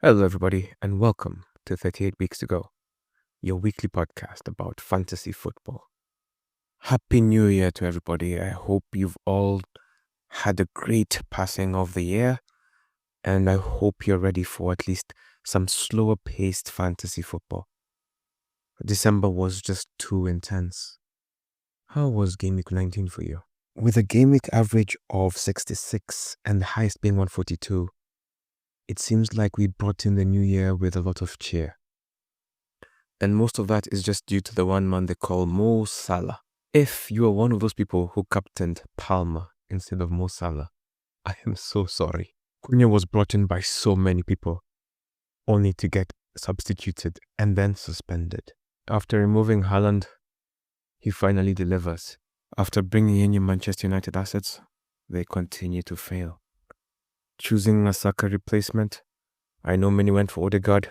Hello, everybody, and welcome to 38 Weeks to Go, your weekly podcast about fantasy football. Happy New Year to everybody. I hope you've all had a great passing of the year, and I hope you're ready for at least some slower paced fantasy football. December was just too intense. How was Gameweek 19 for you? With a Gameweek average of 66 and the highest being 142, it seems like we brought in the new year with a lot of cheer. And most of that is just due to the one man they call Mo Salah. If you are one of those people who captained Palmer instead of Mo Salah, I am so sorry. Cunha was brought in by so many people, only to get substituted and then suspended. After removing Haaland, he finally delivers. After bringing in your Manchester United assets, they continue to fail. Choosing a Saka replacement, I know many went for Odegaard.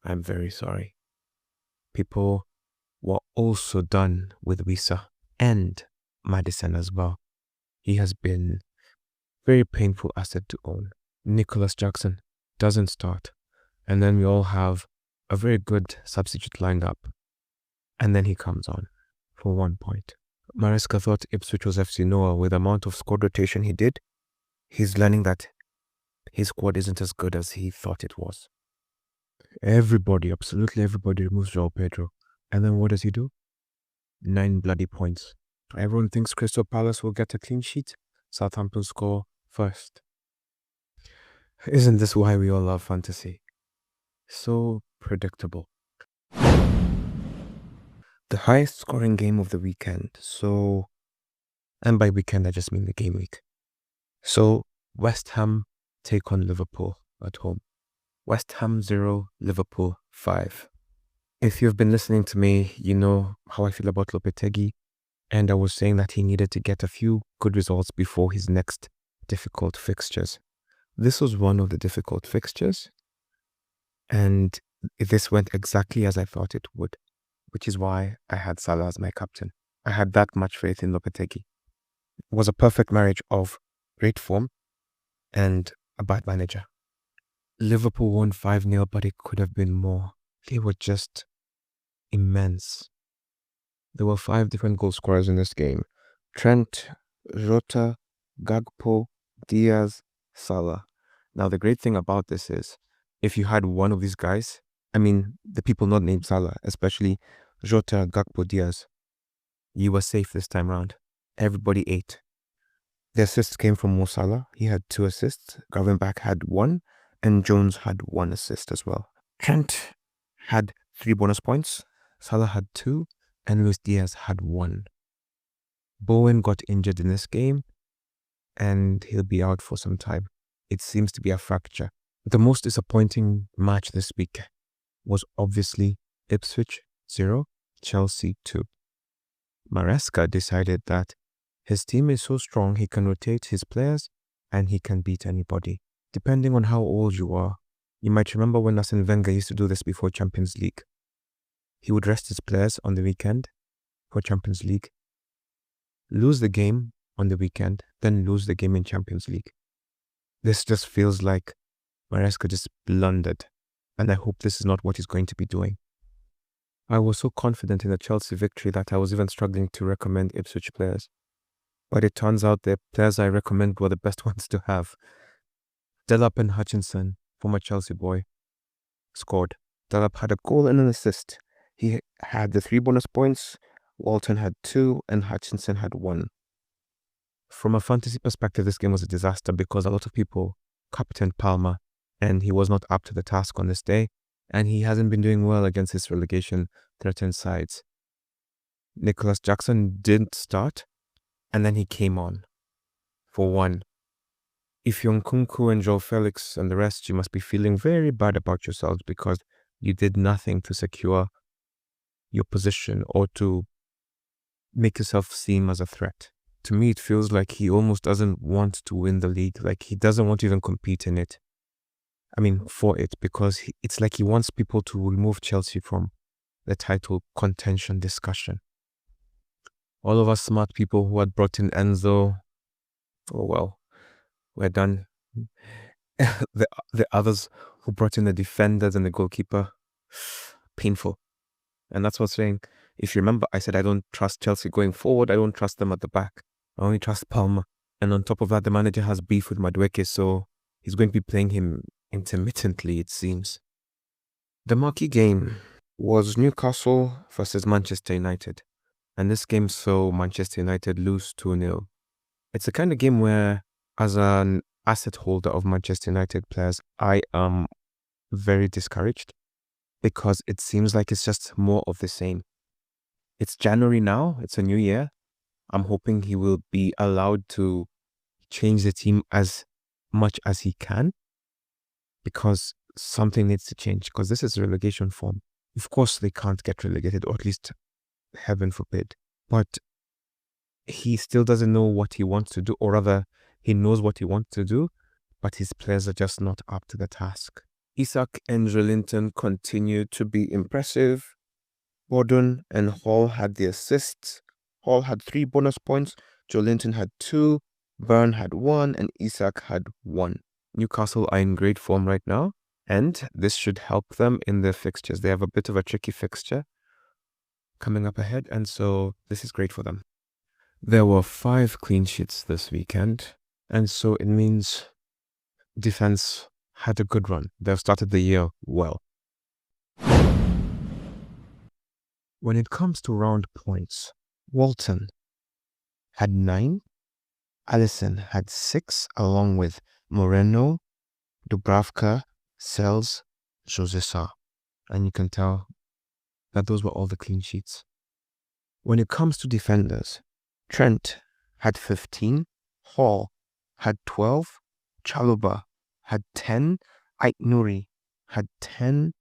I'm very sorry. People were also done with Wisa and Maddison as well. He has been very painful asset to own. Nicholas Jackson doesn't start. And then we all have a very good substitute lined up. And then he comes on for 1 point. Maresca thought Ipswich was FC Noah. With the amount of squad rotation he did, he's learning that his squad isn't as good as he thought it was. Everybody, absolutely everybody removes João Pedro. And then what does he do? 9 bloody points. Everyone thinks Crystal Palace will get a clean sheet. Southampton score first. Isn't this why we all love fantasy? So predictable. The highest scoring game of the weekend. And by weekend I just mean the game week. So West Ham take on Liverpool at home. West Ham 0, Liverpool 5. If you've been listening to me, you know how I feel about Lopetegui, and I was saying that he needed to get a few good results before his next difficult fixtures. This was one of the difficult fixtures, and this went exactly as I thought it would, which is why I had Salah as my captain. I had that much faith in Lopetegui. It was a perfect marriage of great form and a bad manager. Liverpool won 5-0, but it could have been more. They were just immense. There were 5 different goal scorers in this game. Trent, Jota, Gakpo, Diaz, Salah. Now, the great thing about this is, if you had one of these guys, the people not named Salah, especially Jota, Gakpo, Diaz, you were safe this time round. Everybody ate. The assists came from Mo Salah. He had 2 assists. Gravenberch had 1, and Jones had 1 assist as well. Trent had 3 bonus points. Salah had 2, and Luis Diaz had 1. Bowen got injured in this game, and he'll be out for some time. It seems to be a fracture. The most disappointing match this week was obviously Ipswich 0, Chelsea 2. Maresca decided that his team is so strong he can rotate his players and he can beat anybody. Depending on how old you are, you might remember when Arsene Wenger used to do this before Champions League. He would rest his players on the weekend for Champions League, lose the game on the weekend, then lose the game in Champions League. This just feels like Maresca just blundered, and I hope this is not what he's going to be doing. I was so confident in the Chelsea victory that I was even struggling to recommend Ipswich players. But it turns out the players I recommend were the best ones to have. Delap and Hutchinson, former Chelsea boy, scored. Delap had a goal and an assist. He had the 3 bonus points, Walton had 2, and Hutchinson had 1. From a fantasy perspective, this game was a disaster because a lot of people captained Palmer, and he was not up to the task on this day, and he hasn't been doing well against his relegation-threatened sides. Nicholas Jackson didn't start, and then he came on for 1. If you're Nkunku and Joe Felix and the rest, you must be feeling very bad about yourselves because you did nothing to secure your position or to make yourself seem as a threat. To me, it feels like he almost doesn't want to win the league. Like he doesn't want to even compete in it. For it, because it's like he wants people to remove Chelsea from the title contention discussion. All of us smart people who had brought in Enzo, oh well, we're done. The others who brought in the defenders and the goalkeeper. Painful. And that's what's saying. If you remember, I said I don't trust Chelsea going forward. I don't trust them at the back. I only trust Palmer. And on top of that, the manager has beef with Madueke, so he's going to be playing him intermittently, it seems. The marquee game was Newcastle versus Manchester United. And this game saw Manchester United lose 2-0. It's the kind of game where, as an asset holder of Manchester United players, I am very discouraged because it seems like it's just more of the same. It's January now. It's a new year. I'm hoping he will be allowed to change the team as much as he can because something needs to change because this is relegation form. Of course, they can't get relegated, or at least heaven forbid. But he still doesn't know what he wants to do, or rather, he knows what he wants to do, but his players are just not up to the task. Isak and Joelinton continue to be impressive. Gordon and Hall had the assists. Hall had 3 bonus points. Joelinton had 2. Byrne had 1, and Isak had 1. Newcastle are in great form right now, and this should help them in their fixtures. They have a bit of a tricky fixture coming up ahead, and so this is great for them. There were 5 clean sheets this weekend, and so it means defense had a good run. They've started the year well. When it comes to round points, Walton had 9, Allison had 6, along with Moreno, Dubravka, Sells, Josesa. And you can tell that those were all the clean sheets. When it comes to defenders, Trent had 15, Hall had 12, Chalobah had 10, Ait Nouri had 10,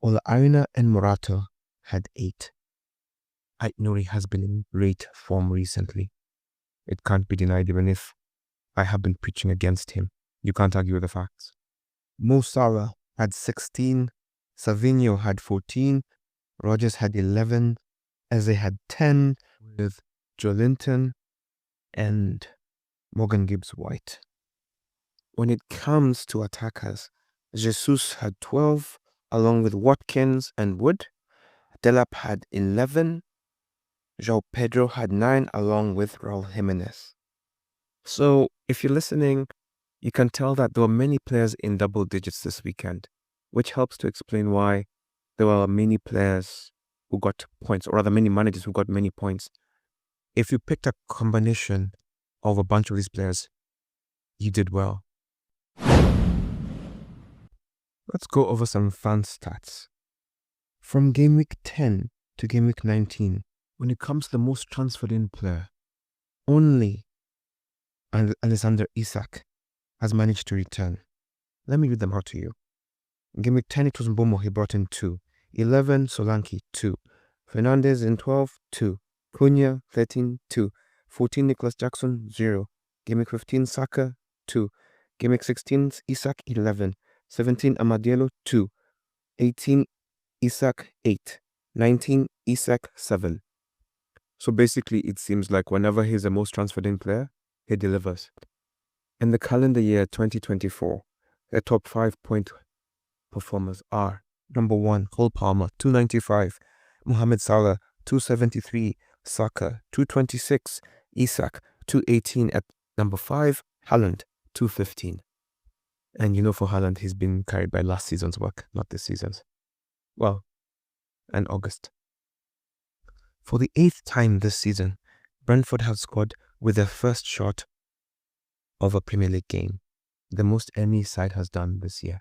Olaina and Morato had 8. Ait Nouri has been in great form recently. It can't be denied, even if I have been preaching against him. You can't argue with the facts. Mo Salah had 16, Savinho had 14, Rogers had 11, Eze had 10, with Joelinton and Morgan Gibbs-White. When it comes to attackers, Jesus had 12, along with Watkins and Wood. Delap had 11. João Pedro had 9, along with Raul Jimenez. So, if you're listening, you can tell that there were many players in double digits this weekend, which helps to explain why there were many players who got points, or rather many managers who got many points. If you picked a combination of a bunch of these players, you did well. Let's go over some fun stats. From Gameweek 10 to Gameweek 19, when it comes to the most transferred in player, only Alexander Isak has managed to return. Let me read them out to you. In Gameweek 10, it was Mbomo, he brought in 2. 11, Solanke, 2. Fernandez in 12, 2. Cunha, 13, 2. 14, Nicholas Jackson, 0. Gameweek 15, Saka, 2. Gameweek 16, Isak, 11. 17, Amadiello, 2. 18, Isak, 8. 19, Isak, 7. So basically, it seems like whenever he's the most transferred in player, he delivers. In the calendar year 2024, the top 5 point performers are: number 1, Cole Palmer, 295, Mohamed Salah, 273, Saka, 226, Isak, 218 at number 5, Haaland, 215. And you know, for Haaland, he's been carried by last season's work, not this season's. Well, and August. For the 8th time this season, Brentford have scored with their first shot of a Premier League game, the most any side has done this year,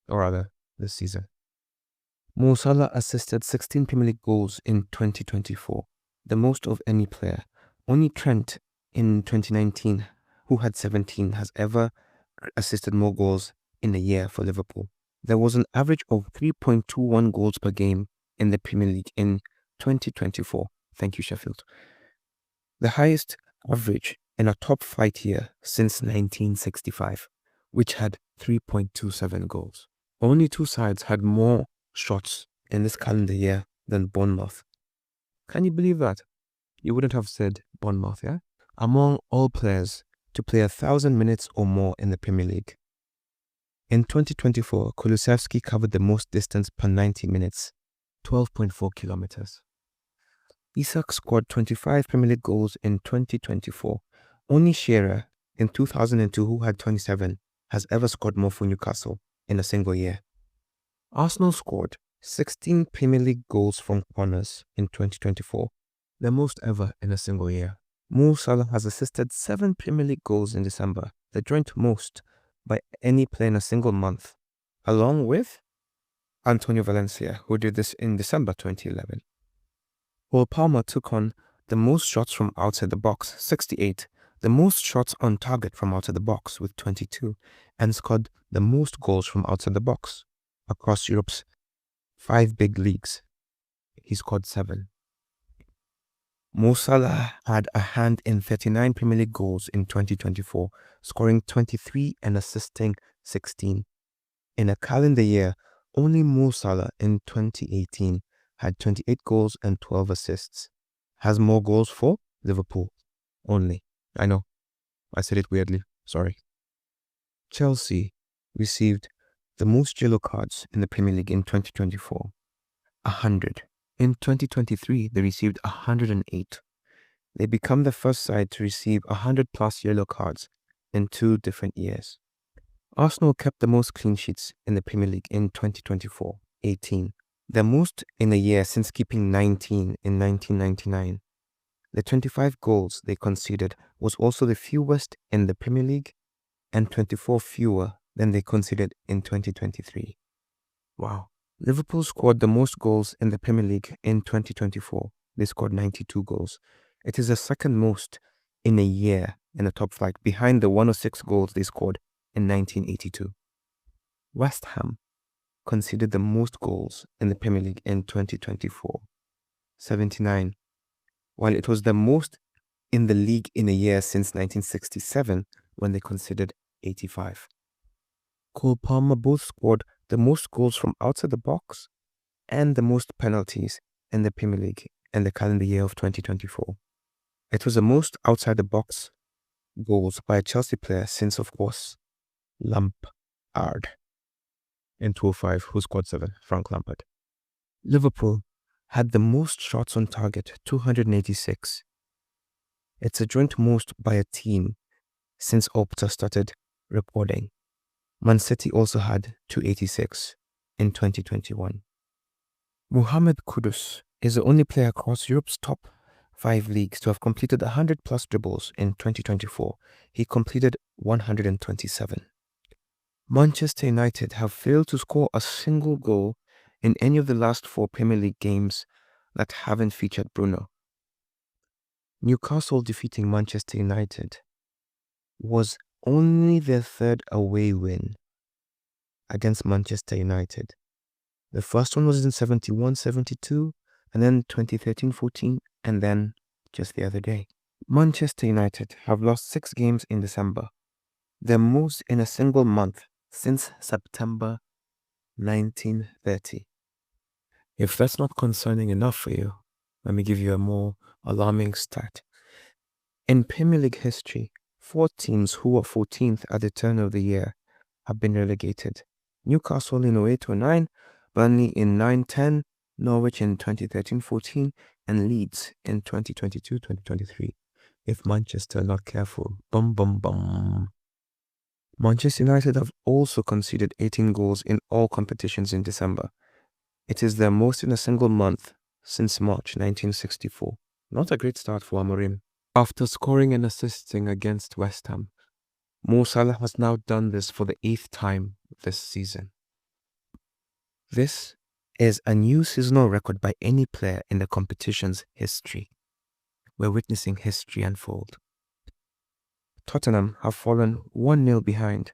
or rather, this season. Mo Salah assisted 16 Premier League goals in 2024, the most of any player. Only Trent in 2019, who had 17, has ever assisted more goals in a year for Liverpool. There was an average of 3.21 goals per game in the Premier League in 2024. Thank you, Sheffield. The highest average in a top flight year since 1965, which had 3.27 goals. Only 2 sides had more shots in this calendar year than Bournemouth. Can you believe that? You wouldn't have said Bournemouth, yeah? Among all players to play 1,000 minutes or more in the Premier League, In 2024, Kulusevski covered the most distance per 90 minutes, 12.4 kilometers. Isak scored 25 Premier League goals in 2024. Only Shearer in 2002, who had 27, has ever scored more for Newcastle in a single year. Arsenal scored 16 Premier League goals from corners in 2024, the most ever in a single year. Mo Salah has assisted 7 Premier League goals in December, the joint most by any player in a single month, along with Antonio Valencia, who did this in December 2011. Cole Palmer took on the most shots from outside the box, 68, the most shots on target from outside the box with 22, and scored the most goals from outside the box across Europe's 5 big leagues. He scored 7. Mo Salah had a hand in 39 Premier League goals in 2024, scoring 23 and assisting 16. In a calendar year, only Mo Salah in 2018 had 28 goals and 12 assists. Has more goals for Liverpool only. I know, I said it weirdly, sorry. Chelsea received the most yellow cards in the Premier League in 2024, 100. In 2023, they received 108. They become the first side to receive 100 plus yellow cards in 2 different years. Arsenal kept the most clean sheets in the Premier League in 2024, 18. The most in a year since keeping 19 in 1999. The 25 goals they conceded was also the fewest in the Premier League and 24 fewer than they conceded in 2023. Wow. Liverpool scored the most goals in the Premier League in 2024. They scored 92 goals. It is the second most in a year in the top flight, behind the 106 goals they scored in 1982. West Ham conceded the most goals in the Premier League in 2024, 79, while it was the most in the league in a year since 1967 when they conceded 85. Cole Palmer both scored the most goals from outside the box and the most penalties in the Premier League in the calendar year of 2024. It was the most outside the box goals by a Chelsea player since, of course, Lampard in 2005, who scored 7, Frank Lampard. Liverpool had the most shots on target, 286. It's a joint most by a team since Opta started recording. Man City also had 286 in 2021. Mohamed Kudus is the only player across Europe's top 5 leagues to have completed 100 plus dribbles in 2024. He completed 127. Manchester United have failed to score a single goal in any of the last 4 Premier League games that haven't featured Bruno. Newcastle defeating Manchester United was only their 3rd away win against Manchester United. The first one was in 71-72, and then 2013-14, and then just the other day. Manchester United have lost 6 games in December, the most in a single month since September 1930. If that's not concerning enough for you, let me give you a more alarming stat. In Premier League history, 4 teams who were 14th at the turn of the year have been relegated. Newcastle in 08-09, Burnley in 9-10, Norwich in 2013-14, and Leeds in 2022-2023. If Manchester are not careful, bum bum bum. Manchester United have also conceded 18 goals in all competitions in December. It is their most in a single month since March 1964. Not a great start for Amorim. After scoring and assisting against West Ham, Mo Salah has now done this for the 8th time this season. This is a new seasonal record by any player in the competition's history. We're witnessing history unfold. Tottenham have fallen 1-0 behind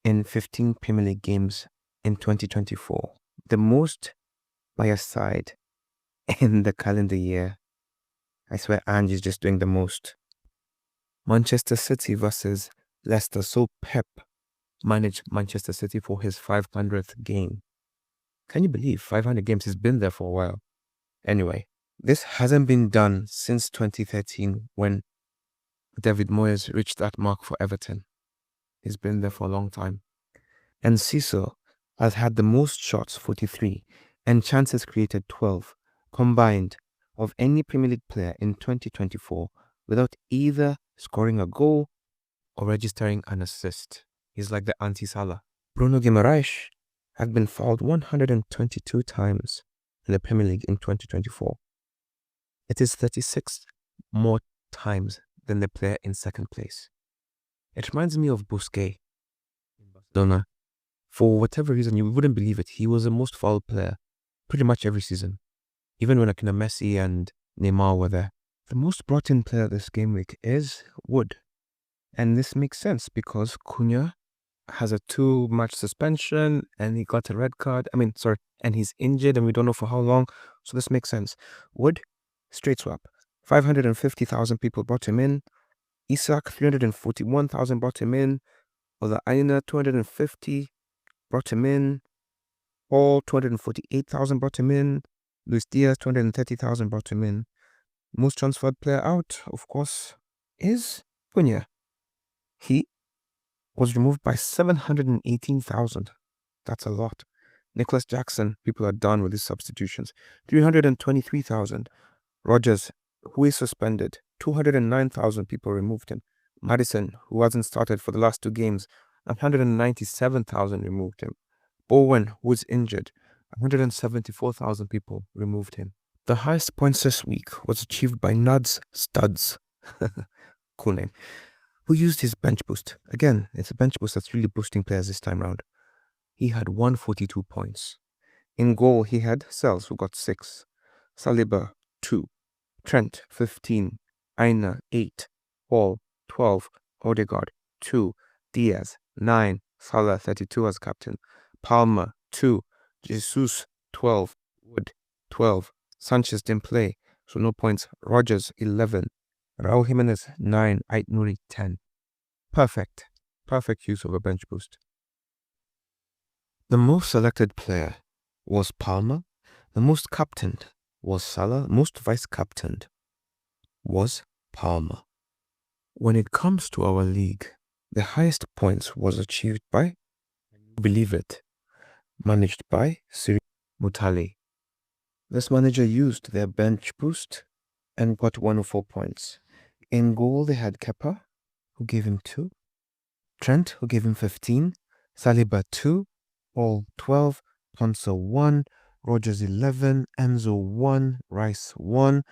in 15 Premier League games in 2024, the most by a side in the calendar year. I swear Ange is just doing the most. Manchester City versus Leicester. So Pep managed Manchester City for his 500th game. Can you believe 500 games? He's been there for a while. Anyway, this hasn't been done since 2013 when David Moyes reached that mark for Everton. He's been there for a long time. And Cecil has had the most shots, 43, and chances created, 12, combined, of any Premier League player in 2024 without either scoring a goal or registering an assist. He's like the anti-Salah. Bruno Guimaraes has been fouled 122 times in the Premier League in 2024. It is 36 more times than the player in second place. It reminds me of Busquets in Barcelona. For whatever reason, you wouldn't believe it, he was the most fouled player pretty much every season. Even when Messi and Neymar were there. The most brought in player this game week is Wood. And this makes sense because Cunha has a 2-match suspension and he got a red card. And he's injured and we don't know for how long. So this makes sense. Wood, straight swap. 550,000 people brought him in. Isak, 341,000 brought him in. Ola Aina, 250 brought him in. Paul, 248,000 brought him in. Luis Diaz, 230,000 brought him in. Most transferred player out, of course, is Cunha. He was removed by 718,000. That's a lot. Nicholas Jackson, people are done with his substitutions. 323,000. Rogers, who is suspended, 209,000 people removed him. Maddison, who hasn't started for the last 2 games, 197,000 removed him. Bowen, who is injured, 174,000 people removed him. The highest points this week was achieved by Nuds Studs, cool name, who used his bench boost. Again, it's a bench boost that's really boosting players this time round. He had 142 points. In goal, he had Sells, who got 6, Saliba, 2, Trent, 15, Aina, 8, Paul, 12, Odegaard, 2, Diaz, 9, Salah, 32 as captain, Palmer, 2, Jesus, 12, Wood, 12, Sanchez didn't play, so no points, Rogers, 11, Raul Jimenez, 9, Ait Nouri, 10. Perfect use of a bench boost. The most selected player was Palmer, the most captained was Salah, most vice-captained was Palmer. When it comes to our league, the highest points was achieved by, believe it, managed by Siri Mutale. This manager used their bench boost and got 104 points. In goal, they had Kepa, who gave him 2, Trent, who gave him 15, Saliba 2, Paul 12, Ponce 1, Rogers 11, Enzo 1, Rice 1,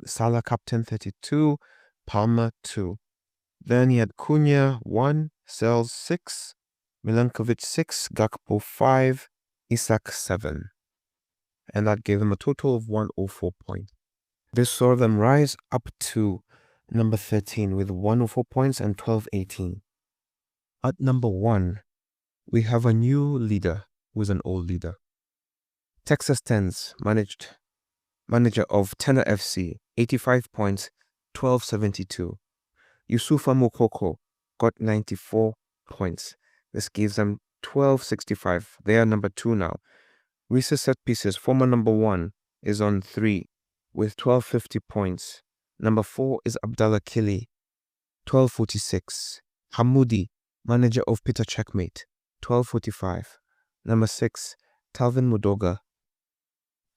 Salah captain 32, Palmer 2. Then he had Cunha 1, Sells 6, Milankovic 6, Gakpo 5, Isak 7. And that gave them a total of 104 points. This saw them rise up to number 13 with 104 points and 12-18. At number 1, we have a new leader who is an old leader. Texas Tens, manager of Tenor FC, 85 points, 12-72. Yusufa Mokoko got 94 points. This gives them 12-65. They are number 2 now. Reese Set Pieces, former number 1, is on 3 with 1250 points. Number 4 is Abdallah Kili, 1246. Hamoudi, manager of Peter Checkmate, 1245. Number 6, Talvin Mudoga,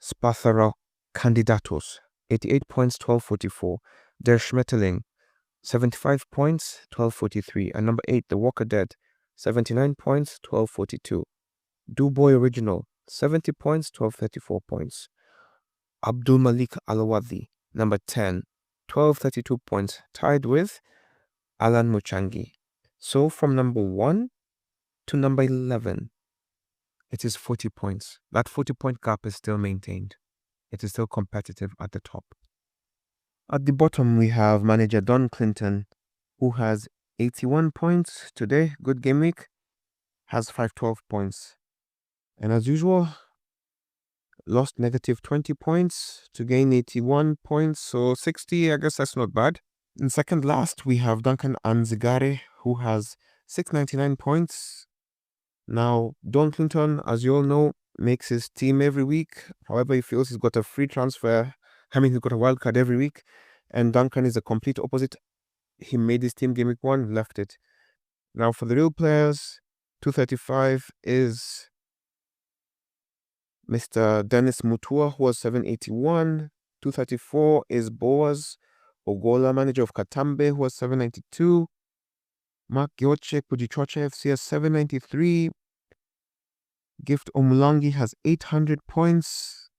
Spatharo Candidatos, 88 points, 1244. Der Schmetterling, 75 points, 1243. And number 8, The Walker Dead, 79 points, 1242. Duboy Original, 70 points, 1234 points. Abdul Malik Alawadi, number 10, 1232 points, tied with Alan Muchangi. So from number 1 to number 11, it is 40 points. That 40-point gap is still maintained. It is still competitive at the top. At the bottom, we have manager Don Clinton, who has 81 points today. Good game week. Has 512 points. And as usual, lost negative 20 points to gain 81 points. So 60, I guess that's not bad. In second last, we have Duncan Anzigare, who has 699 points. Now, Don Clinton, as you all know, makes his team every week. However, he feels he's got a free transfer. He's got a wild card every week. And Duncan is the complete opposite. He made his team game week 1, left it. Now, for the real players, 235 is Mr. Dennis Mutua, who was 781. 234 is Boaz Ogola, manager of Katambe, who was 792. Mark Gioche Kujichoche FC has 793. Gift Omulangi has 800 points.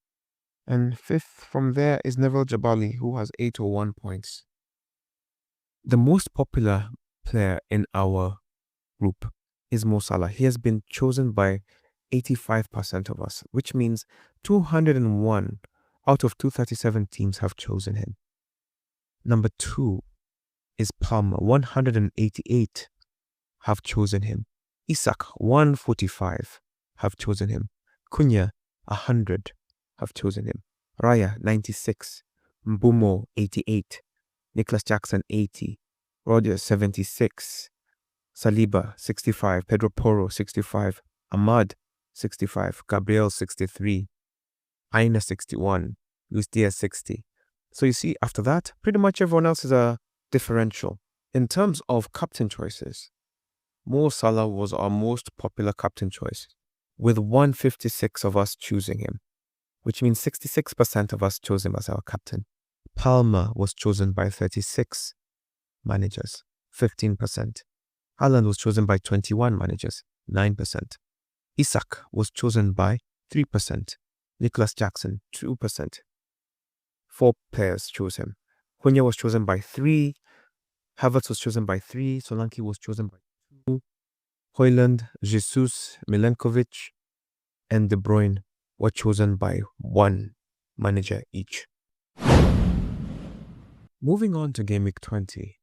And fifth from there is Neville Jabali, who has 801 points. The most popular player in our group is Mo Salah. He has been chosen by 85% of us, which means 201 out of 237 teams have chosen him. Number 2 is Palmer. 188 have chosen him. Isak, 145 have chosen him. Cunha, 100 have chosen him. Raya, 96. Mbumo, 88. Nicholas Jackson, 80. Rogers, 76. Saliba, 65. Pedro Porro, 65. Ahmad, 65. Gabriel, 63. Aina, 61. Luis Diaz, 60. So you see, after that, pretty much everyone else is a differential. In terms of captain choices, Mo Salah was our most popular captain choice, with 156 of us choosing him, which means 66% of us chose him as our captain. Palmer was chosen by 36 managers, 15%. Haaland was chosen by 21 managers, 9%. Isak was chosen by 3%. Nicholas Jackson, 2%. 4 players chose him. Cunha was chosen by 3. Havertz was chosen by 3. Solanke was chosen by 2. Højlund, Jesus, Milenkovic, and De Bruyne were chosen by 1 manager each. Moving on to Game Week 20.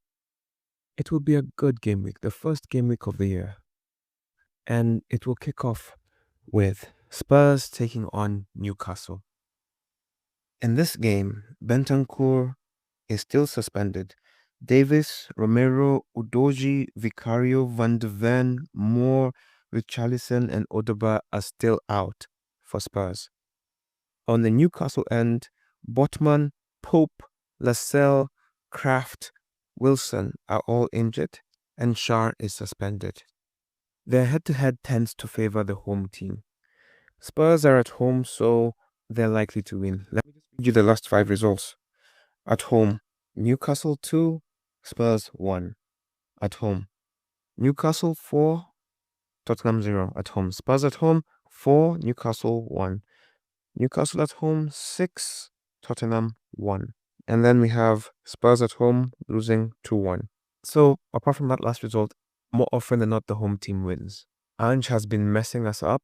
It will be a good game week, the first game week of the year. And it will kick off with Spurs taking on Newcastle. In this game, Bentancur is still suspended. Davis, Romero, Udoji, Vicario, Van de Ven, Moore, Richarlison, and Odegaard are still out for Spurs. On the Newcastle end, Botman, Pope, Lascelles, Kraft, Wilson are all injured, and Schär is suspended. Their head-to-head tends to favor the home team. Spurs are at home, so they're likely to win. Let me just read you the last 5 results. At home, Newcastle 2, Spurs 1. At home, Newcastle 4, Tottenham 0. At home, Spurs at home 4, Newcastle 1. Newcastle at home 6, Tottenham 1. And then we have Spurs at home losing 2-1. So apart from that last result, more often than not, the home team wins. Ange has been messing us up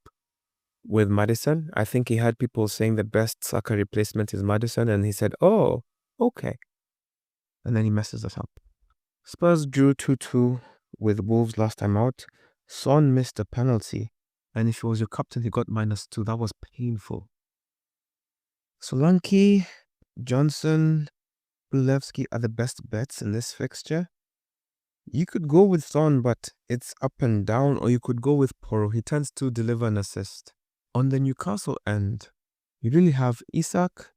with Maddison. I think he had people saying the best Saka replacement is Maddison, and he said, oh, okay. And then he messes us up. Spurs drew 2-2 with Wolves last time out. Son missed a penalty, and if he was your captain, he got -2. That was painful. Solanke, Johnson, Bulevsky are the best bets in this fixture. You could go with Son, but it's up and down, or you could go with Porro. He tends to deliver an assist. On the Newcastle end, you really have Isak,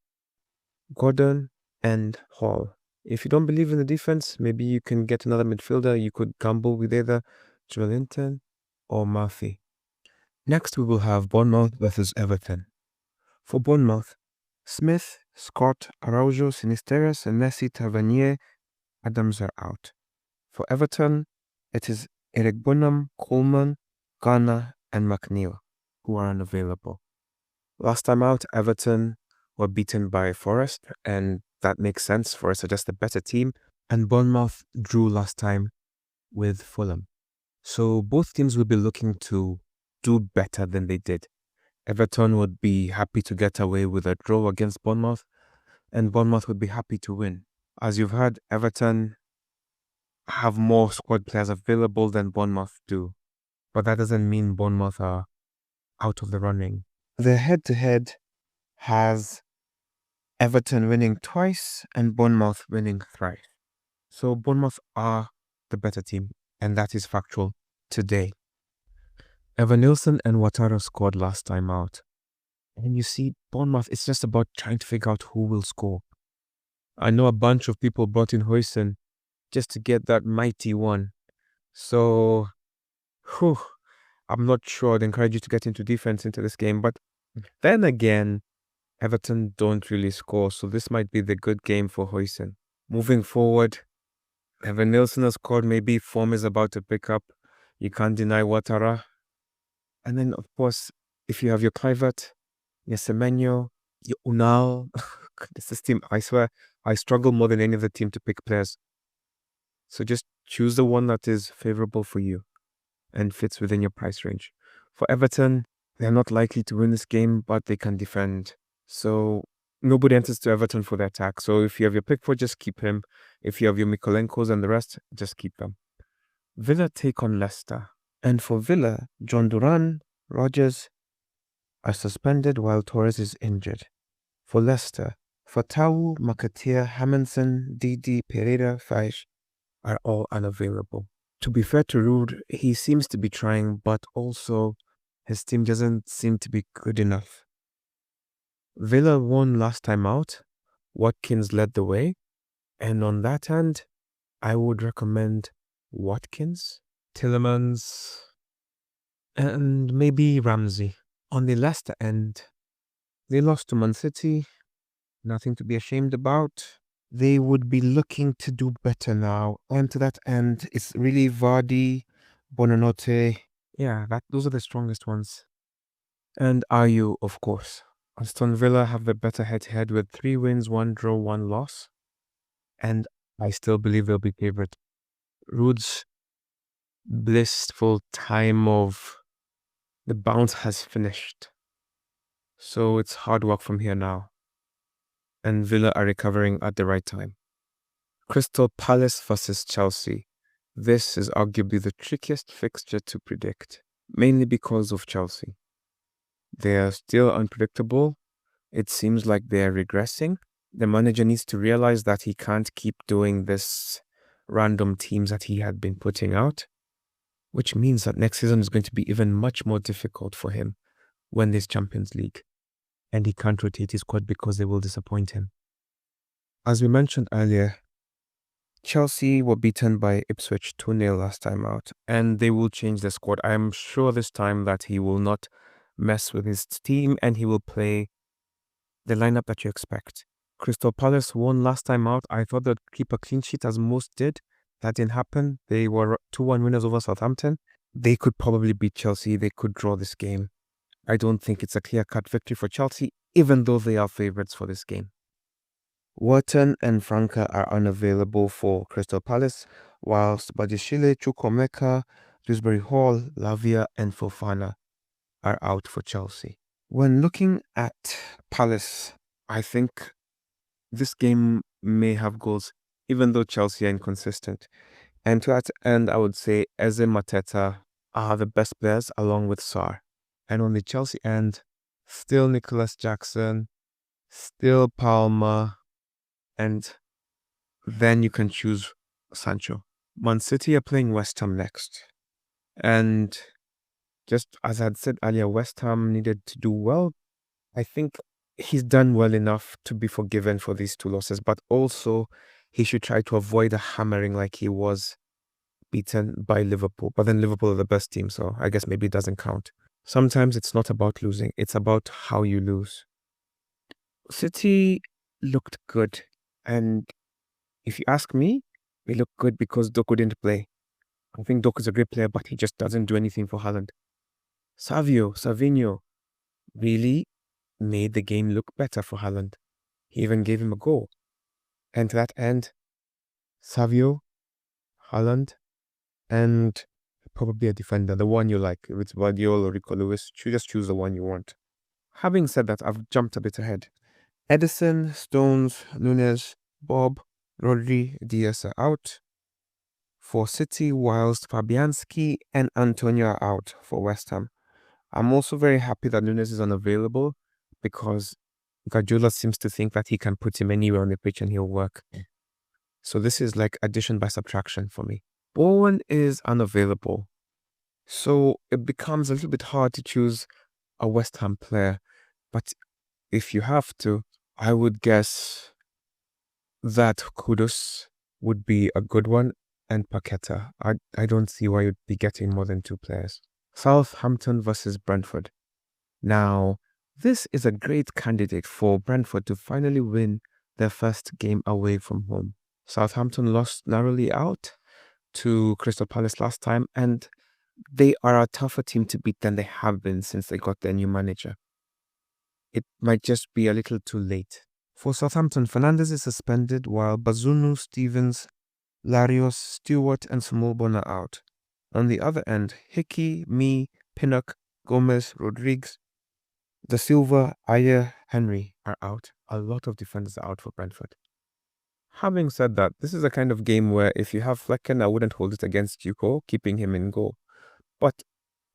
Gordon, and Hall. If you don't believe in the defense, maybe you can get another midfielder. You could gamble with either Joelinton or Murphy. Next, we will have Bournemouth versus Everton. For Bournemouth, Smith, Scott, Araujo, Sinisterra, Senesi, Tavernier, Adams are out. For Everton, it is Eric Bonham, Coleman, Garner, and McNeil who are unavailable. Last time out, Everton were beaten by Forest, and that makes sense. Forest are just a better team, and Bournemouth drew last time with Fulham. So both teams will be looking to do better than they did. Everton would be happy to get away with a draw against Bournemouth, and Bournemouth would be happy to win. As you've heard, Everton have more squad players available than Bournemouth do, but that doesn't mean Bournemouth are out of the running. The head-to-head has Everton winning twice and Bournemouth winning thrice. So Bournemouth are the better team, and that is factual today. Evan Nilsson and Ouattara scored last time out. And you see, Bournemouth, it's just about trying to figure out who will score. I know a bunch of people brought in Højlund just to get that mighty one. So, I'm not sure I'd encourage you to get into defense into this game. But then again, Everton don't really score, so this might be the good game for Huijsen. Moving forward, Evan Nilsson has scored. Maybe form is about to pick up. You can't deny Ouattara. And then, of course, if you have your Kluivert, your Semenyo, your Unal, this team, I swear, I struggle more than any other team to pick players. So just choose the one that is favorable for you and fits within your price range. For Everton, they're not likely to win this game, but they can defend. So nobody enters to Everton for the attack. So if you have your Pickford, just keep him. If you have your Mikolenkos and the rest, just keep them. Villa take on Leicester. And for Villa, John Duran, Rogers are suspended while Torres is injured. For Leicester, Fatawu, Makatir, Hamilton, Didi, Pereira, Faish are all unavailable. To be fair to Rude, he seems to be trying, but also his team doesn't seem to be good enough. Villa won last time out. Watkins led the way. And on that end, I would recommend Watkins, Tillemans, and maybe Ramsey. On the Leicester end, they lost to Man City. Nothing to be ashamed about. They would be looking to do better now. And to that end, it's really Vardy, Bonanote. Yeah, those are the strongest ones. And Ayew, of course. Aston Villa have the better head-to-head with 3 wins, 1 draw, 1 loss. And I still believe they'll be favourite. Rude's blissful time of the bounce has finished. So it's hard work from here now. And Villa are recovering at the right time. Crystal Palace versus Chelsea. This is arguably the trickiest fixture to predict, mainly because of Chelsea. They are still unpredictable. It seems like they are regressing. The manager needs to realize that he can't keep doing this random teams that he had been putting out, which means that next season is going to be even much more difficult for him when there's Champions League. And he can't rotate his squad because they will disappoint him. As we mentioned earlier, Chelsea were beaten by Ipswich 2-0 last time out, and they will change the squad. I am sure this time that he will not mess with his team and he will play the lineup that you expect. Crystal Palace won last time out. I thought they'd keep a clean sheet as most did. That didn't happen. They were 2-1 winners over Southampton. They could probably beat Chelsea. They could draw this game. I don't think it's a clear-cut victory for Chelsea, even though they are favourites for this game. Wharton and Franca are unavailable for Crystal Palace, whilst Badiashile, Chukwuemeka, Dewsbury Hall, Lavia and Fofana are out for Chelsea. When looking at Palace, I think this game may have goals, even though Chelsea are inconsistent. And to that end, I would say Eze, Mateta are the best players along with Sarr. And on the Chelsea end, still Nicholas Jackson, still Palmer, and then you can choose Sancho. Man City are playing West Ham next. And just as I had said earlier, West Ham needed to do well. I think he's done well enough to be forgiven for these 2 losses, but also he should try to avoid a hammering like he was beaten by Liverpool. But then Liverpool are the best team, so I guess maybe it doesn't count. Sometimes it's not about losing, it's about how you lose. City looked good, and if you ask me, they look good because Doku didn't play. I think Doku's a great player, but he just doesn't do anything for Haaland. Savinho really made the game look better for Haaland. He even gave him a goal. And to that end, Savio, Haaland, and probably a defender, the one you like. If it's Guardiola or Rico Lewis, you just choose the one you want. Having said that, I've jumped a bit ahead. Edison, Stones, Nunes, Bob, Rodri, Diaz are out for City, whilst Fabianski and Antonio are out for West Ham. I'm also very happy that Nunes is unavailable because Guardiola seems to think that he can put him anywhere on the pitch and he'll work. So this is like addition by subtraction for me. Bowen is unavailable. So it becomes a little bit hard to choose a West Ham player. But if you have to, I would guess that Kudus would be a good one and Paqueta. I don't see why you'd be getting more than 2 players. Southampton versus Brentford. Now, this is a great candidate for Brentford to finally win their first game away from home. Southampton lost narrowly out to Crystal Palace last time, and they are a tougher team to beat than they have been since they got their new manager. It might just be a little too late. For Southampton, Fernandes is suspended while Bazunu, Stevens, Larios, Stewart, and Smallbone are out. On the other end, Hickey, Mee, Pinnock, Gomez, Rodriguez, Da Silva, Ayer, Henry are out. A lot of defenders are out for Brentford. Having said that, this is a kind of game where if you have Flecken, I wouldn't hold it against you, keeping him in goal. But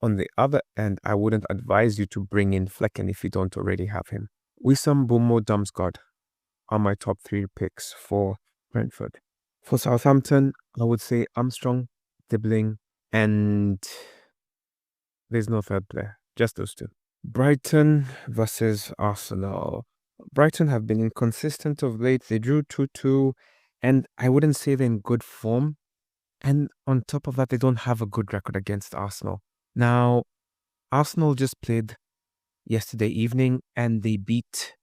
on the other end, I wouldn't advise you to bring in Flecken if you don't already have him. Wissam, Bomo, Damsgaard are my top 3 picks for Brentford. For Southampton, I would say Armstrong, Dibbling, and there's no third player. Just those 2. Brighton versus Arsenal. Brighton have been inconsistent of late. They drew 2-2, and I wouldn't say they're in good form. And on top of that, they don't have a good record against Arsenal. Now, Arsenal just played yesterday evening, and they beat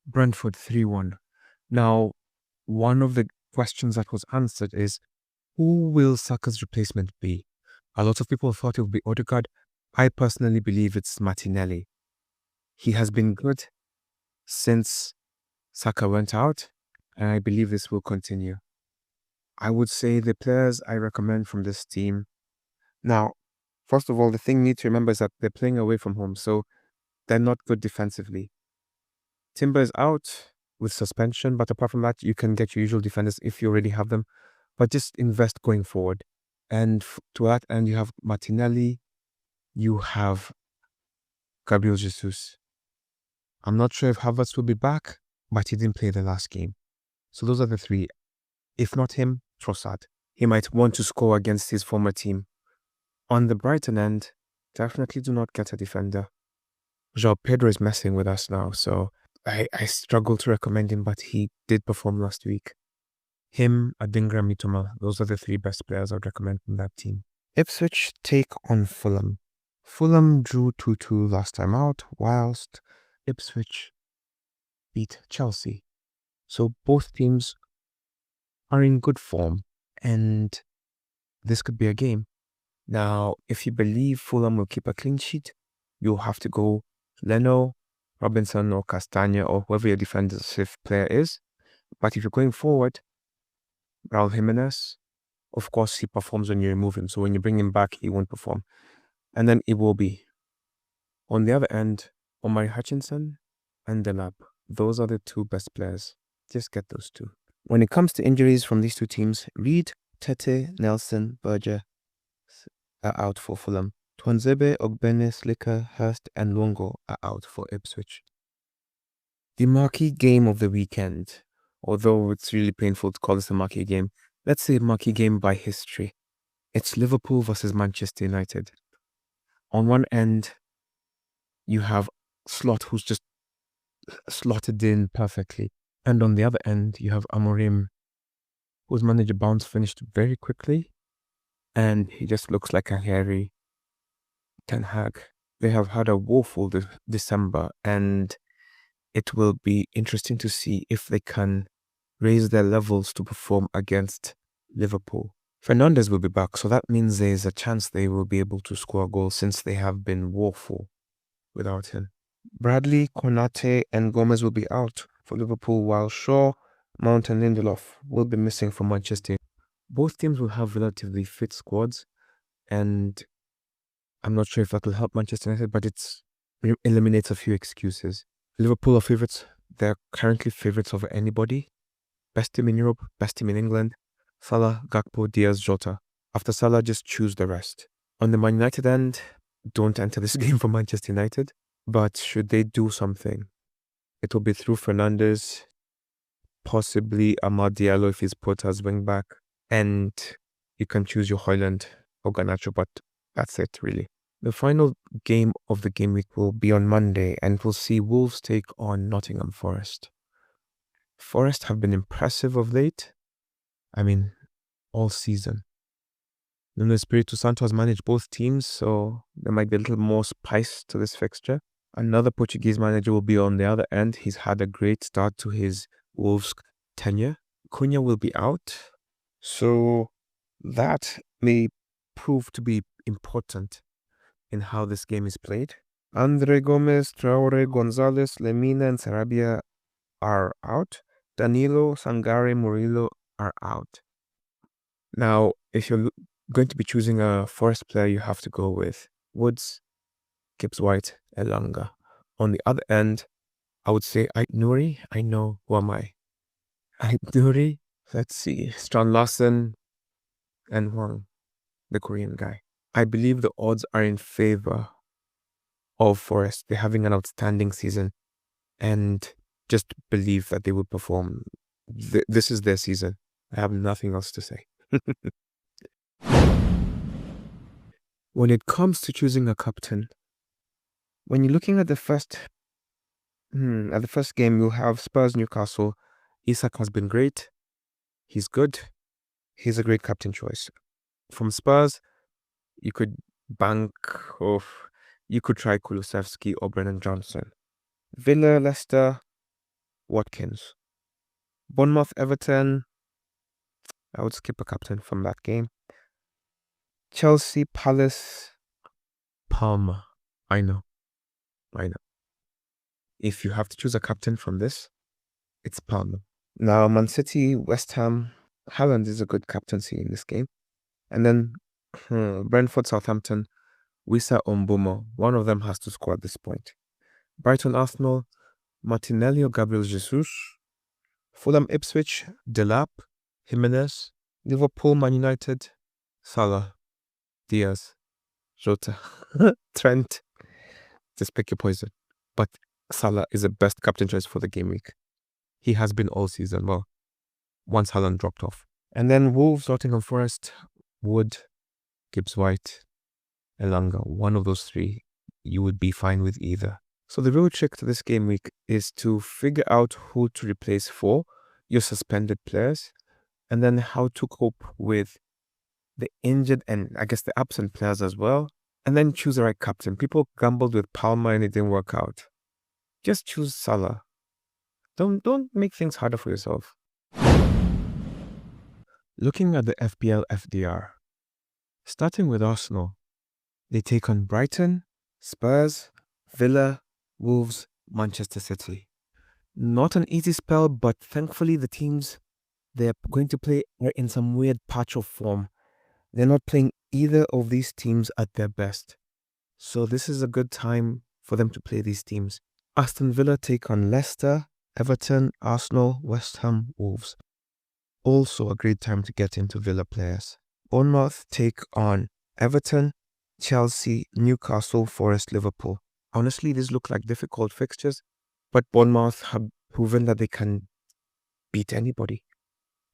Brentford 3-1. Now, one of the questions that was answered is, who will Saka's replacement be? A lot of people thought it would be Odegaard. I personally believe it's Martinelli. He has been good since Saka went out, and I believe this will continue. I would say the players I recommend from this team. Now, first of all, the thing you need to remember is that they're playing away from home, so they're not good defensively. Timber is out with suspension, but apart from that, you can get your usual defenders if you already have them, but just invest going forward. And to that end, you have Martinelli, you have Gabriel Jesus. I'm not sure if Havertz will be back, but he didn't play the last game. So those are the 3. If not him, Trossard. He might want to score against his former team. On the Brighton end, definitely do not get a defender. João Pedro is messing with us now, so I struggle to recommend him, but he did perform last week. Him, Adingra, Mitoma, those are the 3 best players I'd recommend from that team. Ipswich take on Fulham. Fulham drew 2-2 last time out, whilst Ipswich beat Chelsea. So both teams are in good form, and this could be a game. Now, if you believe Fulham will keep a clean sheet, you'll have to go Leno, Robinson, or Castagna, or whoever your defensive player is. But if you're going forward, Raul Jimenez, of course, he performs when you remove him. So when you bring him back, he won't perform. And then Iwobi. On the other end, Omari Hutchinson and Delap. Those are the 2 best players. Just get those 2. When it comes to injuries from these 2 teams, Reed, Tete, Nelson, Berger are out for Fulham. Tuanzebe, Ogbene, Slicker, Hurst, and Luongo are out for Ipswich. The marquee game of the weekend, although it's really painful to call this a marquee game, let's say a marquee game by history. It's Liverpool versus Manchester United. On one end, you have Slot, who's just slotted in perfectly. And on the other end, you have Amorim, whose manager bounce finished very quickly. And he just looks like a hairy Ten Hag. They have had a woeful December, and it will be interesting to see if they can raise their levels to perform against Liverpool. Fernandes will be back, so that means there's a chance they will be able to score a goal since they have been woeful without him. Bradley, Konate, and Gomez will be out for Liverpool, while Shaw, Mount, and Lindelof will be missing from Manchester. Both teams will have relatively fit squads, and I'm not sure if that will help Manchester United, but it eliminates a few excuses. Liverpool are favourites. They're currently favourites over anybody. Best team in Europe, best team in England. Salah, Gakpo, Diaz, Jota. After Salah, just choose the rest. On the Man United end, don't enter this game for Manchester United. But should they do something, it will be through Fernandes, possibly Amad Diallo if he's put as wing back. And you can choose your Højlund or Garnacho, but that's it really. The final game of the game week will be on Monday, and we'll see Wolves take on Nottingham Forest. Forest have been impressive of late. I mean, all season. Nuno Espirito Santo has managed both teams, so there might be a little more spice to this fixture. Another Portuguese manager will be on the other end. He's had a great start to his Wolves tenure. Cunha will be out, so that may prove to be important in how this game is played. Andre Gomez, Traore, Gonzalez, Lemina, and Sarabia are out. Danilo, Sangare, Murillo are out. Now, if you're going to be choosing a Forest player, you have to go with Woods, Gibbs-White, Elanga. On the other end, I would say Ait Nouri. I know, who am I? Ait Nouri, let's see, Strand Larsen, and Wang, the Korean guy. I believe the odds are in favor of Forest. They're having an outstanding season, and just believe that they will perform. This is their season. I have nothing else to say. When it comes to choosing a captain, when you're looking at the first game, you'll have Spurs Newcastle. Isak has been great. He's good. He's a great captain choice. From Spurs, you could bank off. You could try Kulusevski or Brennan Johnson. Villa, Leicester, Watkins. Bournemouth, Everton. I would skip a captain from that game. Chelsea, Palace, Palmer. I know. If you have to choose a captain from this, it's Palmer. Now, Man City, West Ham, Haaland is a good captaincy in this game. And then Brentford, Southampton, Wissa, Mbeumo. One of them has to score at this point. Brighton, Arsenal, Martinelli or Gabriel Jesus. Fulham, Ipswich, Delap, Jimenez. Liverpool, Man United, Salah, Diaz, Jota, Trent. Just pick your poison. But Salah is the best captain choice for the game week. He has been all season. Well, once Haaland dropped off. And then Wolves, Nottingham Forest, Wood, Gibbs-White, Elanga. One of those three, you would be fine with either. So the real trick to this game week is to figure out who to replace for your suspended players, and then how to cope with the injured and I guess the absent players as well. And then choose the right captain. People gambled with Palmer and it didn't work out. Just choose Salah. Don't make things harder for yourself. Looking at the FPL FDR, starting with Arsenal, they take on Brighton, Spurs, Villa, Wolves, Manchester City. Not an easy spell, but thankfully the teams they're going to play are in some weird patch of form. They're not playing either of these teams at their best. So this is a good time for them to play these teams. Aston Villa take on Leicester, Everton, Arsenal, West Ham, Wolves. Also a great time to get into Villa players. Bournemouth take on Everton, Chelsea, Newcastle, Forest, Liverpool. Honestly, these look like difficult fixtures, but Bournemouth have proven that they can beat anybody.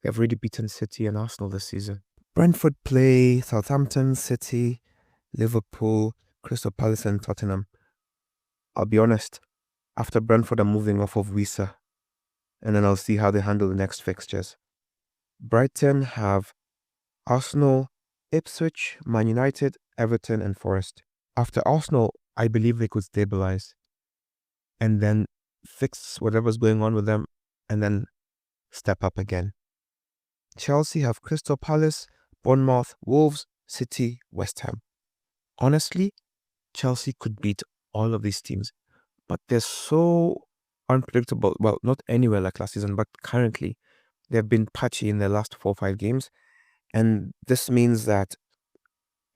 They've already beaten City and Arsenal this season. Brentford play Southampton, City, Liverpool, Crystal Palace and Tottenham. I'll be honest, after Brentford, I'm moving off of Wissa, and then I'll see how they handle the next fixtures. Brighton have Arsenal, Ipswich, Man United, Everton and Forest. After Arsenal, I believe they could stabilize and then fix whatever's going on with them and then step up again. Chelsea have Crystal Palace, Bournemouth, Wolves, City, West Ham. Honestly, Chelsea could beat all of these teams, but they're so unpredictable. Well, not anywhere like last season, but currently they've been patchy in their last 4 or 5 games, and this means that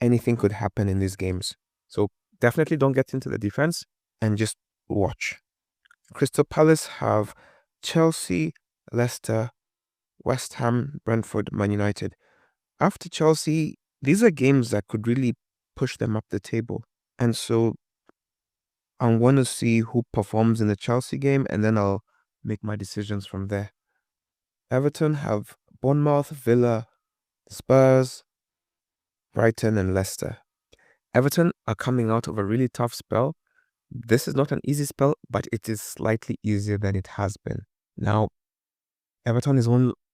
anything could happen in these games. So definitely don't get into the defense and just watch. Crystal Palace have Chelsea, Leicester, West Ham, Brentford, Man United. After Chelsea, these are games that could really push them up the table. And so I want to see who performs in the Chelsea game, and then I'll make my decisions from there. Everton have Bournemouth, Villa, Spurs, Brighton, and Leicester. Everton are coming out of a really tough spell. This is not an easy spell, but it is slightly easier than it has been. Now, Everton is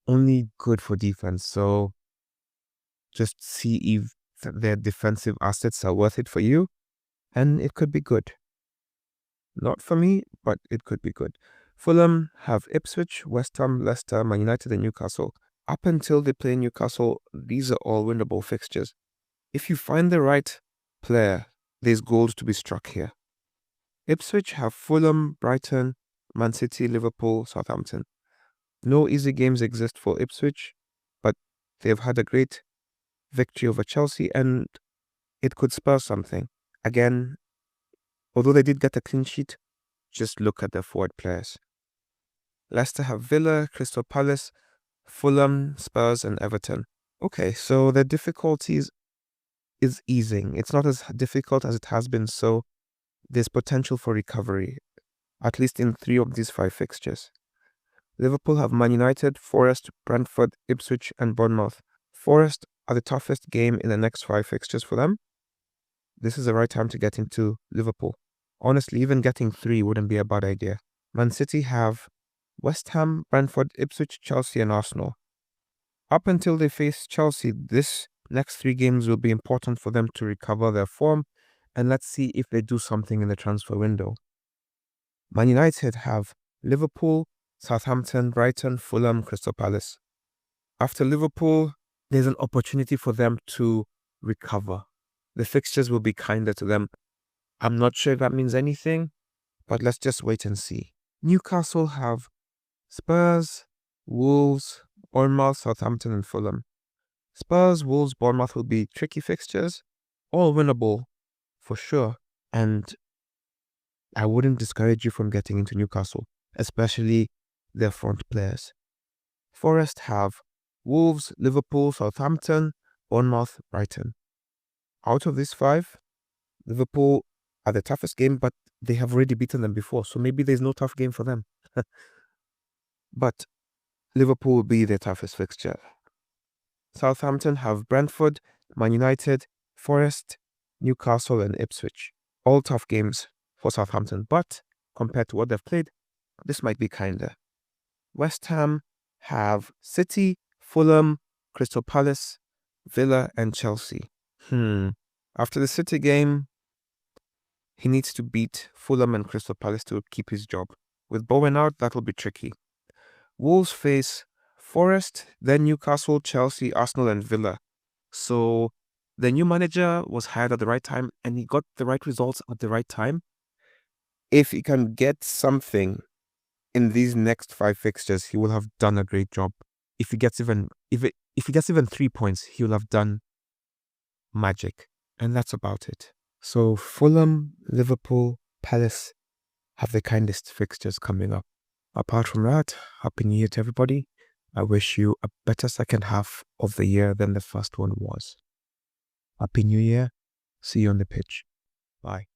only good for defense, so just see if their defensive assets are worth it for you, and it could be good. Not for me, but it could be good. Fulham have Ipswich, West Ham, Leicester, Man United, and Newcastle. Up until they play Newcastle, these are all winnable fixtures. If you find the right player, there's goals to be struck here. Ipswich have Fulham, Brighton, Man City, Liverpool, Southampton. No easy games exist for Ipswich, but they've had a great victory over Chelsea, and it could spur something. Again, although they did get a clean sheet, just look at their forward players. Leicester have Villa, Crystal Palace, Fulham, Spurs, and Everton. Okay, so the difficulties is easing. It's not as difficult as it has been, so there's potential for recovery, at least in 3 of these 5 fixtures. Liverpool have Man United, Forest, Brentford, Ipswich, and Bournemouth. Forest are the toughest game in the next 5 fixtures for them. This is the right time to get into Liverpool. Honestly, even getting 3 wouldn't be a bad idea. Man City have West Ham, Brentford, Ipswich, Chelsea, and Arsenal. Up until they face Chelsea, this next 3 games will be important for them to recover their form, and let's see if they do something in the transfer window. Man United have Liverpool, Southampton, Brighton, Fulham, Crystal Palace. After Liverpool, there's an opportunity for them to recover. The fixtures will be kinder to them. I'm not sure if that means anything, but let's just wait and see. Newcastle have Spurs, Wolves, Bournemouth, Southampton, and Fulham. Spurs, Wolves, Bournemouth will be tricky fixtures, all winnable for sure, and I wouldn't discourage you from getting into Newcastle, especially their front players. Forest have Wolves, Liverpool, Southampton, Bournemouth, Brighton. Out of these 5, Liverpool are the toughest game, but they have already beaten them before, so maybe there's no tough game for them. But Liverpool will be their toughest fixture. Southampton have Brentford, Man United, Forest, Newcastle, and Ipswich. All tough games for Southampton, but compared to what they've played, this might be kinder. West Ham have City, Fulham, Crystal Palace, Villa, and Chelsea. After the City game, he needs to beat Fulham and Crystal Palace to keep his job. With Bowen out, that'll be tricky. Wolves face Forest, then Newcastle, Chelsea, Arsenal, and Villa. So the new manager was hired at the right time, and he got the right results at the right time. If he can get something in these next 5 fixtures, he will have done a great job. If he gets even 3 points, he will have done magic. And that's about it. So Fulham, Liverpool, Palace have the kindest fixtures coming up. Apart from that, Happy New Year to everybody. I wish you a better second half of the year than the first one was. Happy New Year. See you on the pitch. Bye.